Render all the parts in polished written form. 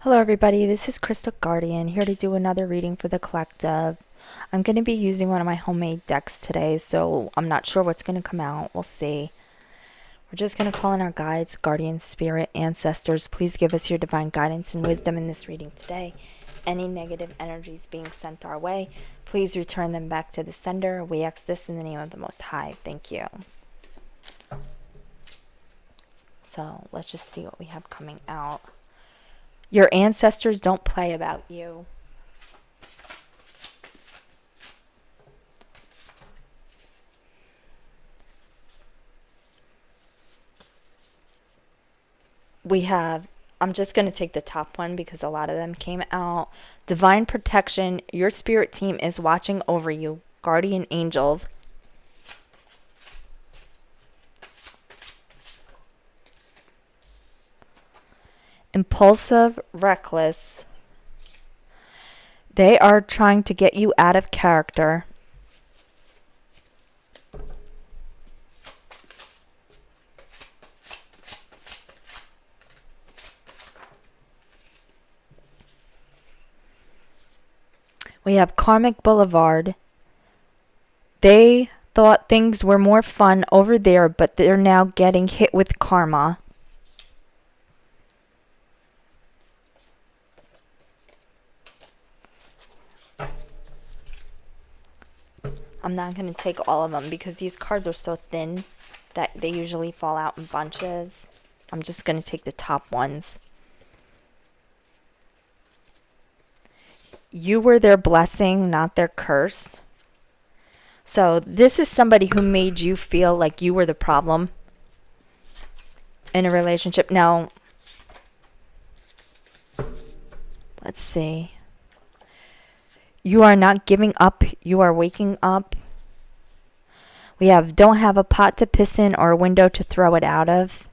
Hello everybody, this is Crystal Guardian here to do another reading for the collective. I'm going to be using one of my homemade decks today, so I'm not sure what's going to come out. We'll see. We're just going to call in our guides, guardians, spirit, ancestors. Please give us your divine guidance and wisdom in this reading today. Any negative energies being sent our way, please return them back to the sender. We ask this in the name of the Most High. Thank you. So let's just see what we have coming out. Your ancestors don't play about you. We have, I'm just going to take the top one because a lot of them came out. Divine protection. Your spirit team is watching over you. Guardian angels. Impulsive, reckless. They are trying to get you out of character. We have Karmic Boulevard. They thought things were more fun over there, but they're now getting hit with karma. I'm not going to take all of them because these cards are so thin that they usually fall out in bunches. I'm just going to take the top ones. You were their blessing, not their curse. So this is somebody who made you feel like you were the problem in a relationship. Now, let's see. You are not giving up. You are waking up. We have don't have a pot to piss in or a window to throw it out of.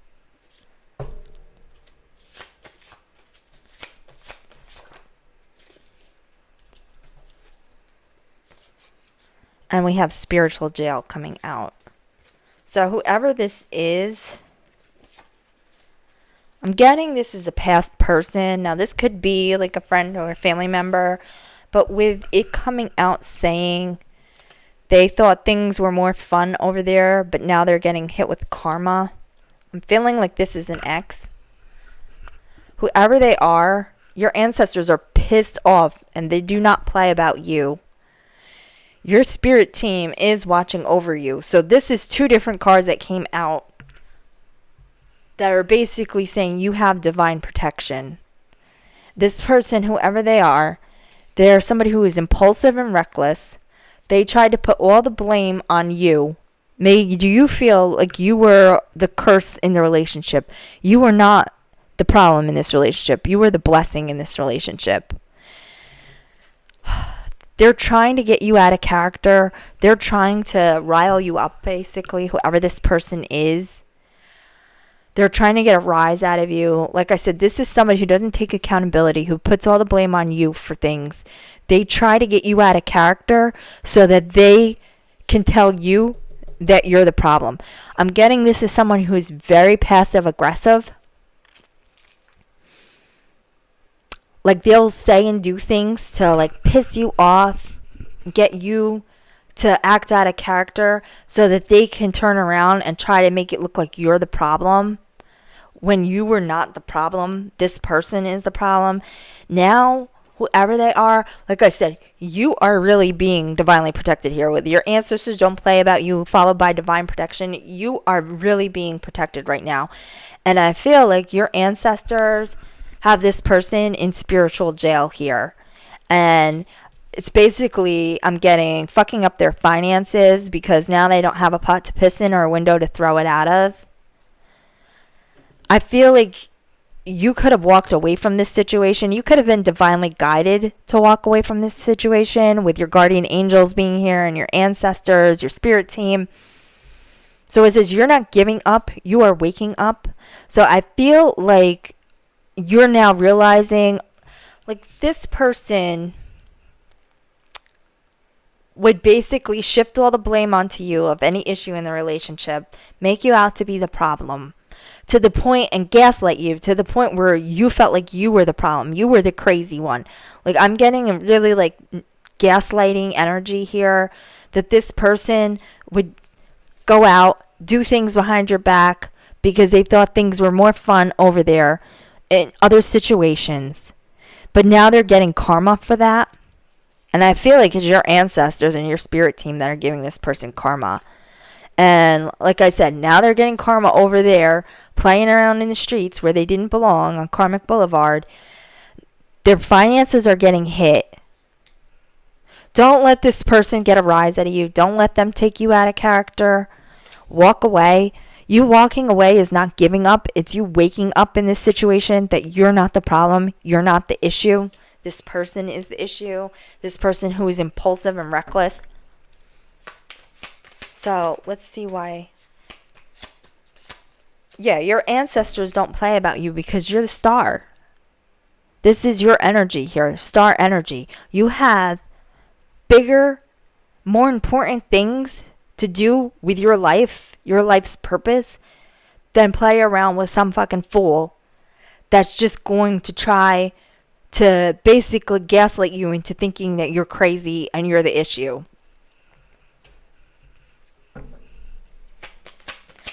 And we have spiritual jail coming out. So whoever this is, I'm getting this is a past person. Now this could be like a friend or a family member. But with it coming out saying they thought things were more fun over there, but now they're getting hit with karma. I'm feeling like this is an ex. Whoever they are, your ancestors are pissed off and they do not play about you. Your spirit team is watching over you. So this is two different cards that came out that are basically saying you have divine protection. This person, whoever they are, they're somebody who is impulsive and reckless. They tried to put all the blame on you. Made you feel like you were the curse in the relationship. You were not the problem in this relationship. You were the blessing in this relationship. They're trying to get you out of character. They're trying to rile you up, basically, whoever this person is. They're trying to get a rise out of you. Like I said, this is somebody who doesn't take accountability, who puts all the blame on you for things. They try to get you out of character so that they can tell you that you're the problem. I'm getting this as someone who is very passive aggressive. Like they'll say and do things to like piss you off, get you to act out of character so that they can turn around and try to make it look like you're the problem when you were not the problem. This person is the problem. Now, whoever they are, like I said, you are really being divinely protected here. With your ancestors don't play about you, followed by divine protection. You are really being protected right now. And I feel like your ancestors have this person in spiritual jail here. And it's basically, I'm getting fucking up their finances because now they don't have a pot to piss in or a window to throw it out of. I feel like you could have walked away from this situation. You could have been divinely guided to walk away from this situation with your guardian angels being here and your ancestors, your spirit team. So it says you're not giving up. You are waking up. So I feel like you're now realizing like this person would basically shift all the blame onto you of any issue in the relationship, make you out to be the problem. to the point and gaslight you to the point where you felt like you were the problem. You were the crazy one. Like, I'm getting a really like gaslighting energy here, that this person would go out, do things behind your back because they thought things were more fun over there in other situations. But now they're getting karma for that. And I feel like it's your ancestors and your spirit team that are giving this person karma. And like I said, now they're getting karma over there, playing around in the streets where they didn't belong on Karmic Boulevard. Their finances are getting hit. Don't let this person get a rise out of you. Don't let them take you out of character. Walk away. You walking away is not giving up. It's you waking up in this situation that you're not the problem. You're not the issue. This person is the issue. This person who is impulsive and reckless. So let's see why. Yeah, your ancestors don't play about you because you're the star. This is your energy here, star energy. You have bigger, more important things to do with your life, your life's purpose, than play around with some fucking fool that's just going to try to basically gaslight you into thinking that you're crazy and you're the issue.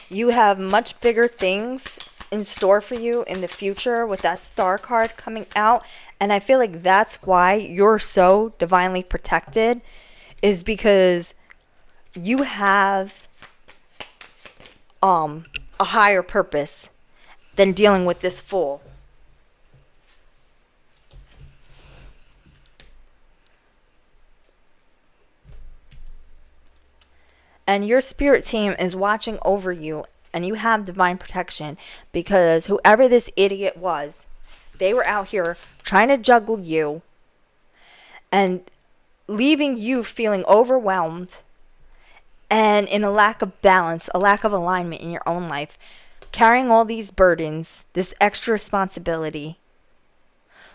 You have much bigger things in store for you in the future with that star card coming out. And I feel like that's why you're so divinely protected, is because you have a higher purpose than dealing with this fool. And your spirit team is watching over you, and you have divine protection, because whoever this idiot was, they were out here trying to juggle you and leaving you feeling overwhelmed and in a lack of balance, a lack of alignment in your own life, carrying all these burdens, this extra responsibility.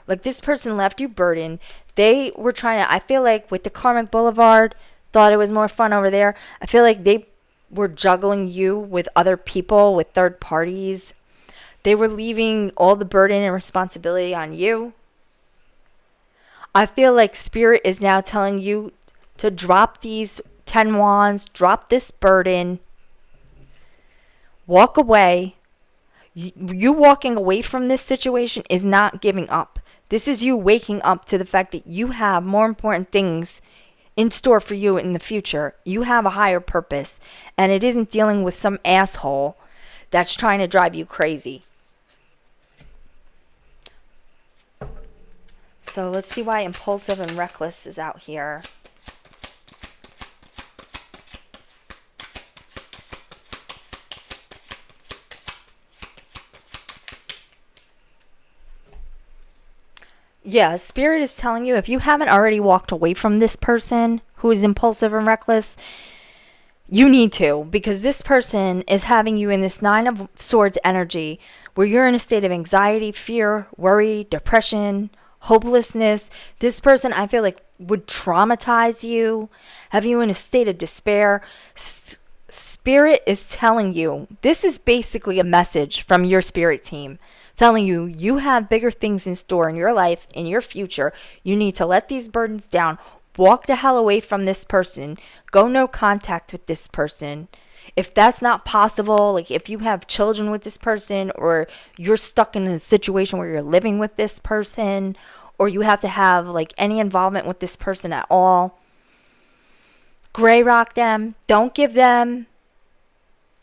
Like, this person left you burdened. They were trying to, I feel like with the Karmic Boulevard, thought it was more fun over there. I feel like they were juggling you with other people, with third parties. They were leaving all the burden and responsibility on you. I feel like Spirit is now telling you to drop these 10 wands, drop this burden, walk away. You walking away from this situation is not giving up. This is you waking up to the fact that you have more important things in store for you in the future. You have a higher purpose, and it isn't dealing with some asshole that's trying to drive you crazy. So let's see why impulsive and reckless is out here. Yeah, Spirit is telling you, if you haven't already walked away from this person who is impulsive and reckless, you need to, because this person is having you in this Nine of Swords energy where you're in a state of anxiety, fear, worry, depression, hopelessness. This person, I feel like, would traumatize you, have you in a state of despair. Spirit is telling you, this is basically a message from your spirit team, telling you, you have bigger things in store in your life, in your future. You need to let these burdens down. Walk the hell away from this person. Go no contact with this person. If that's not possible, like if you have children with this person, or you're stuck in a situation where you're living with this person, or you have to have like any involvement with this person at all, gray rock them. Don't give them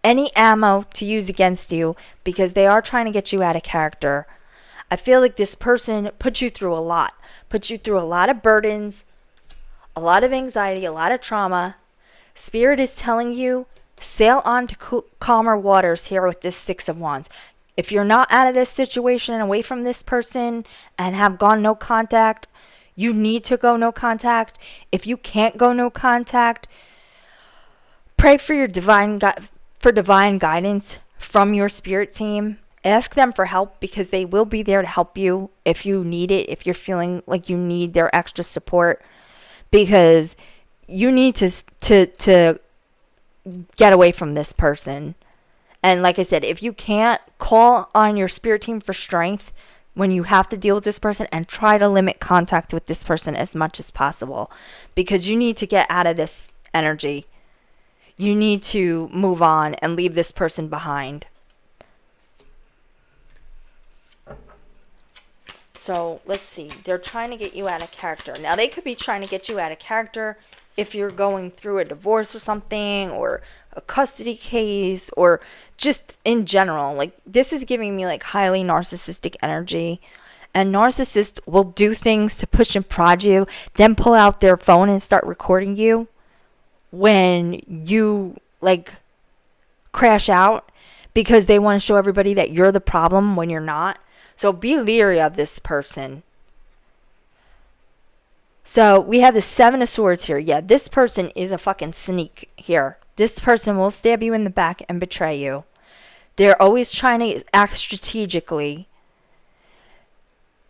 any ammo to use against you, because they are trying to get you out of character. I feel like this person put you through a lot. Put you through a lot of burdens, a lot of anxiety, a lot of trauma. Spirit is telling you, sail on to calmer waters here with this Six of Wands. If you're not out of this situation and away from this person and have gone no contact, you need to go no contact. If you can't go no contact, pray for your divine guidance from your spirit team. Ask them for help, because they will be there to help you if you need it, if you're feeling like you need their extra support, because you need to get away from this person And like I said, if you can't, call on your spirit team for strength when you have to deal with this person, and try to limit contact with this person as much as possible, because you need to get out of this energy. You need to move on and leave this person behind. So let's see. They're trying to get you out of character. Now, they could be trying to get you out of character if you're going through a divorce or something, or a custody case, or just in general. Like, this is giving me like highly narcissistic energy. And narcissists will do things to push and prod you, then pull out their phone and start recording you when you like crash out, because they want to show everybody that you're the problem when you're not. So be leery of this person. So we have the Seven of Swords here. Yeah, this person is a fucking sneak here. This person will stab you in the back and betray you. They're always trying to act strategically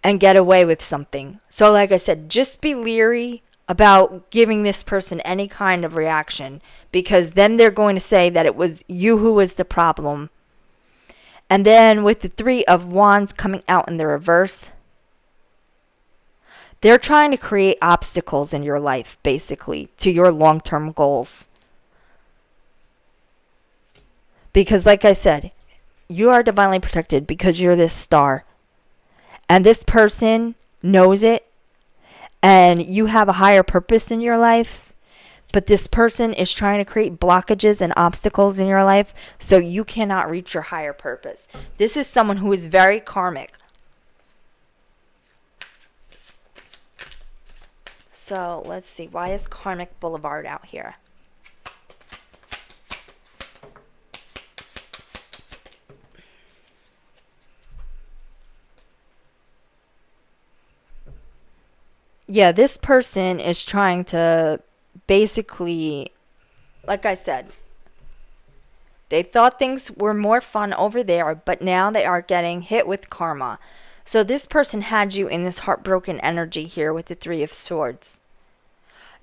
and get away with something. So like I said, just be leery about giving this person any kind of reaction, because then they're going to say that it was you who was the problem. And then with the Three of Wands coming out in the reverse, they're trying to create obstacles in your life, basically, to your long-term goals. Because like I said, you are divinely protected because you're this star. And this person knows it. And you have a higher purpose in your life. But this person is trying to create blockages and obstacles in your life so you cannot reach your higher purpose. This is someone who is very karmic. So let's see. Why is Karmic Boulevard out here? Yeah, this person is trying to basically, like I said, they thought things were more fun over there, but now they are getting hit with karma. So this person had you in this heartbroken energy here with the Three of Swords.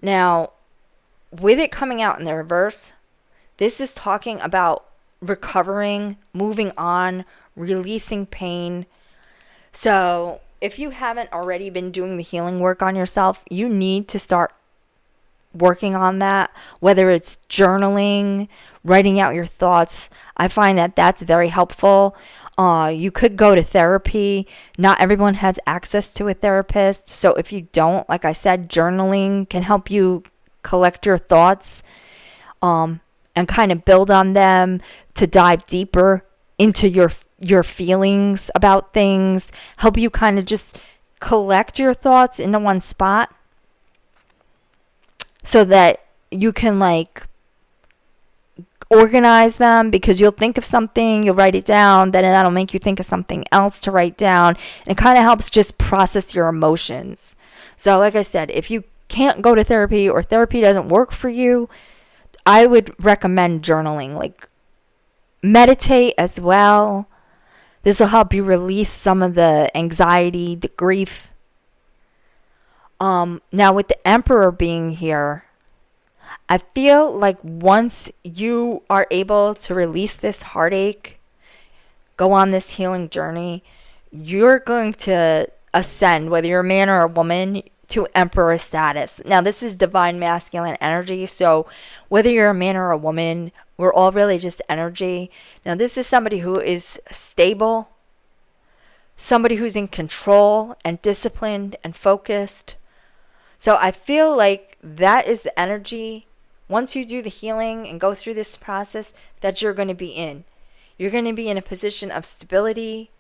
Now, with it coming out in the reverse, this is talking about recovering, moving on, releasing pain. So if you haven't already been doing the healing work on yourself, you need to start working on that, whether it's journaling, writing out your thoughts. I find that that's very helpful. You could go to therapy. Not everyone has access to a therapist. So if you don't, like I said, journaling can help you collect your thoughts and kind of build on them to dive deeper into your feelings about things, help you kind of just collect your thoughts into one spot so that you can like organize them, because you'll think of something, you'll write it down, then that'll make you think of something else to write down. And it kind of helps just process your emotions. So like I said, if you can't go to therapy or therapy doesn't work for you, I would recommend journaling. Like, meditate as well. This will help you release some of the anxiety, the grief. Now with the Emperor being here, I feel like once you are able to release this heartache, go on this healing journey, you're going to ascend, whether you're a man or a woman, to Emperor status. Now, this is divine masculine energy, so whether you're a man or a woman, we're all really just energy. Now, this is somebody who is stable, somebody who's in control and disciplined and focused. So I feel like that is the energy, once you do the healing and go through this process, that you're going to be in. You're going to be in a position of stability,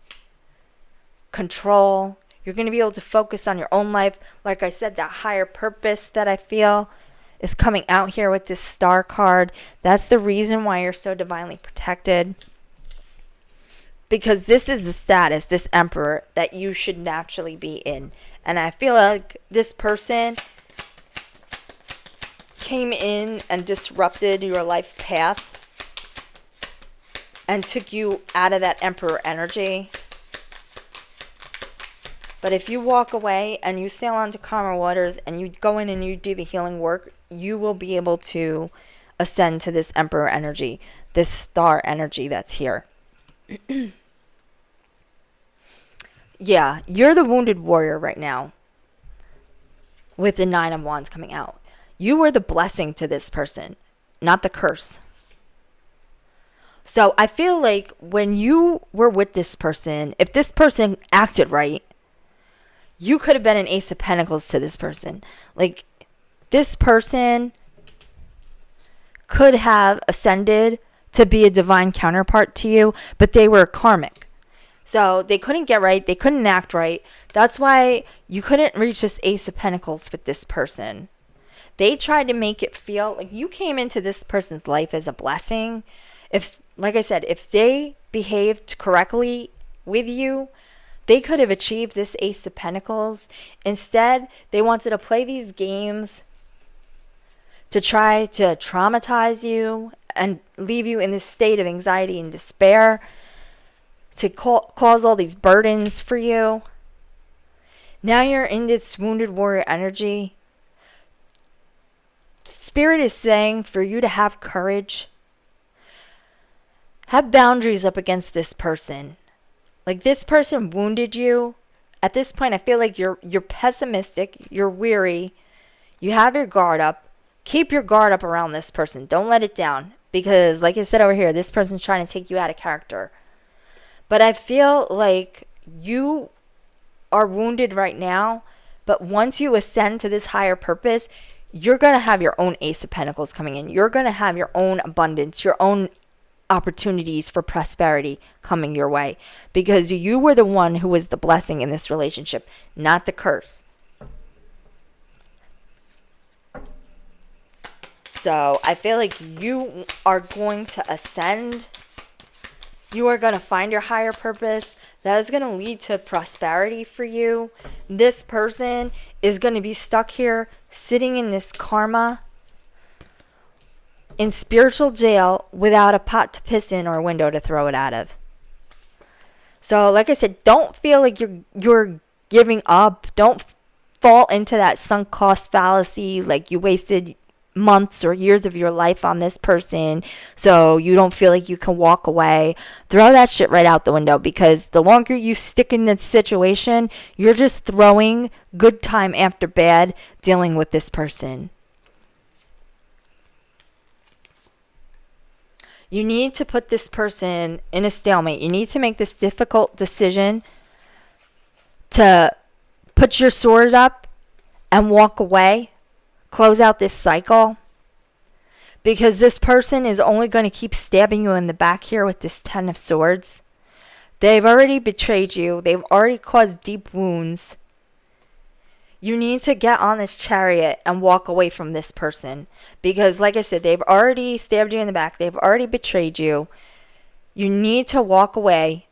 control. You're going to be able to focus on your own life. Like I said, that higher purpose that I feel is coming out here with this Star card. That's the reason why you're so divinely protected. Because this is the status, this Emperor, that you should naturally be in. And I feel like this person came in and disrupted your life path and took you out of that Emperor energy. But if you walk away and you sail onto calmer waters and you go in and you do the healing work, you will be able to ascend to this Emperor energy, this star energy that's here. Yeah, you're the wounded warrior right now with the Nine of Wands coming out. You were the blessing to this person, not the curse. So I feel like when you were with this person, if this person acted right, you could have been an Ace of Pentacles to this person. Like, this person could have ascended to be a divine counterpart to you, but they were karmic. So they couldn't get right. They couldn't act right. That's why you couldn't reach this Ace of Pentacles with this person. They tried to make it feel like you came into this person's life as a blessing. If, like I said, if they behaved correctly with you, they could have achieved this Ace of Pentacles. Instead, they wanted to play these games to try to traumatize you and leave you in this state of anxiety and despair, to cause all these burdens for you. Now you're in this wounded warrior energy. Spirit is saying for you to have courage. Have boundaries up against this person. Like, this person wounded you. At this point, I feel like you're pessimistic, you're weary, you have your guard up. Keep your guard up around this person. Don't let it down. Because, like I said over here, this person's trying to take you out of character. But I feel like you are wounded right now. But once you ascend to this higher purpose, you're going to have your own Ace of Pentacles coming in. You're going to have your own abundance, your own opportunities for prosperity coming your way. Because you were the one who was the blessing in this relationship, not the curse. So I feel like you are going to ascend. You are going to find your higher purpose. That is going to lead to prosperity for you. This person is going to be stuck here, sitting in this karma, in spiritual jail, without a pot to piss in or a window to throw it out of. So, like I said, don't feel like you're giving up. Don't fall into that sunk cost fallacy, like you wasted months or years of your life on this person, so you don't feel like you can walk away. Throw that shit right out the window, because the longer you stick in this situation, you're just throwing good time after bad dealing with this person. You need to put this person in a stalemate. You need to make this difficult decision to put your sword up and walk away. Close out this cycle, because this person is only going to keep stabbing you in the back here with this Ten of Swords. They've already betrayed you. They've already caused deep wounds. You need to get on this chariot and walk away from this person, because, like I said, they've already stabbed you in the back. They've already betrayed you. You need to walk away.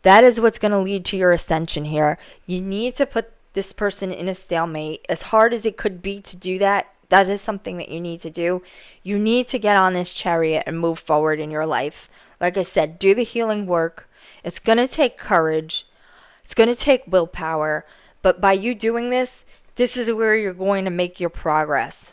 That is what's going to lead to your ascension here. You need to put this person in a stalemate. As hard as it could be to do that, that is something that you need to do. You need to get on this chariot and move forward in your life. Like I said, do the healing work. It's going to take courage. It's going to take willpower. But by you doing this, this is where you're going to make your progress.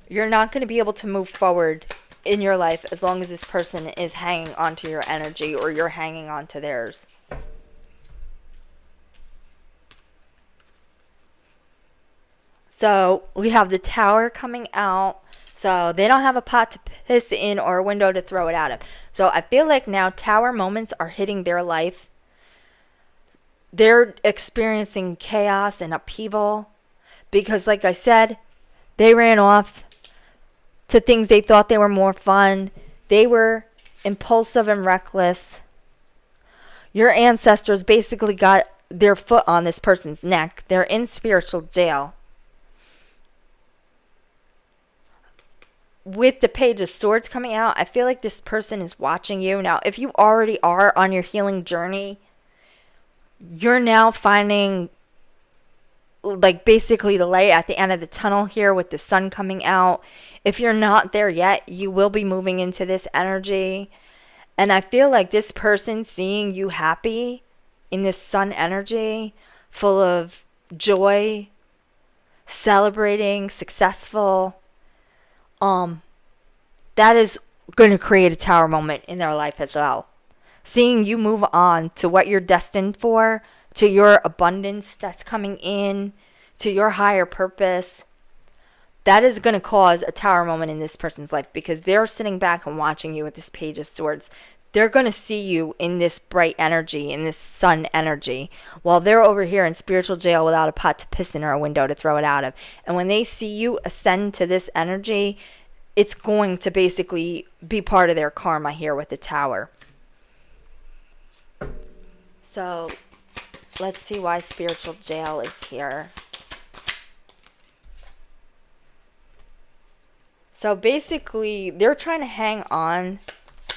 You're not going to be able to move forward in your life as long as this person is hanging onto your energy or you're hanging onto theirs. So we have the Tower coming out. So they don't have a pot to piss in or a window to throw it out of. So I feel like now Tower moments are hitting their life. They're experiencing chaos and upheaval because, like I said, they ran off to things they thought they were more fun. They were impulsive and reckless. Your ancestors basically got their foot on this person's neck. They're in spiritual jail. With the Page of Swords coming out, I feel like this person is watching you. Now, if you already are on your healing journey, you're now finding, like, basically the light at the end of the tunnel here with the sun coming out. If you're not there yet, you will be moving into this energy. And I feel like this person seeing you happy in this sun energy, full of joy, celebrating, successful, that is going to create a tower moment in their life as well. Seeing you move on to what you're destined for, to your abundance that's coming in, to your higher purpose, that is going to cause a tower moment in this person's life because they're sitting back and watching you with this Page of Swords. They're going to see you in this bright energy, in this sun energy, while they're over here in spiritual jail without a pot to piss in or a window to throw it out of. And when they see you ascend to this energy, it's going to basically be part of their karma here with the Tower. So let's see why spiritual jail is here. So basically, they're trying to hang on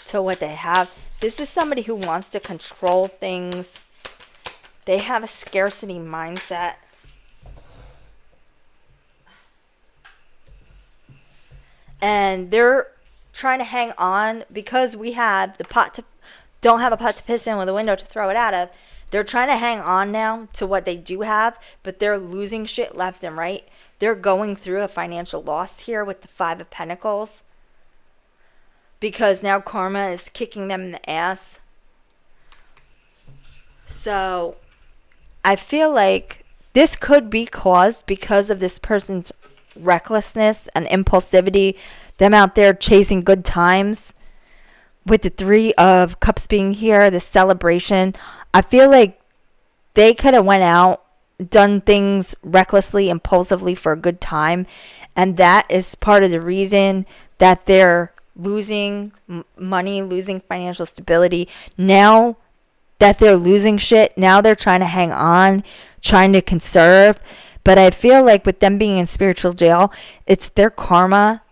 to what they have. This is somebody who wants to control things. They have a scarcity mindset. And they're trying to hang on because we have don't have a pot to piss in with a window to throw it out of. They're trying to hang on now to what they do have, but they're losing shit left and right. They're going through a financial loss here with the Five of Pentacles because now karma is kicking them in the ass. So I feel like this could be caused because of this person's recklessness and impulsivity, them out there chasing good times. With the Three of Cups being here, the celebration, I feel like they could have went out, done things recklessly, impulsively for a good time, and that is part of the reason that they're losing money, losing financial stability. Now that they're losing shit, now they're trying to hang on, trying to conserve. But I feel like with them being in spiritual jail, it's their karma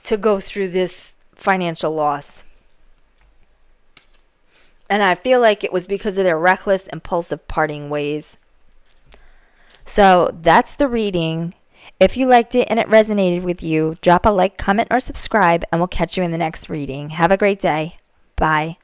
to go through this financial loss. And I feel like it was because of their reckless, impulsive parting ways. So that's the reading. If you liked it and it resonated with you, drop a like, comment, or subscribe, and we'll catch you in the next reading. Have a great day. Bye.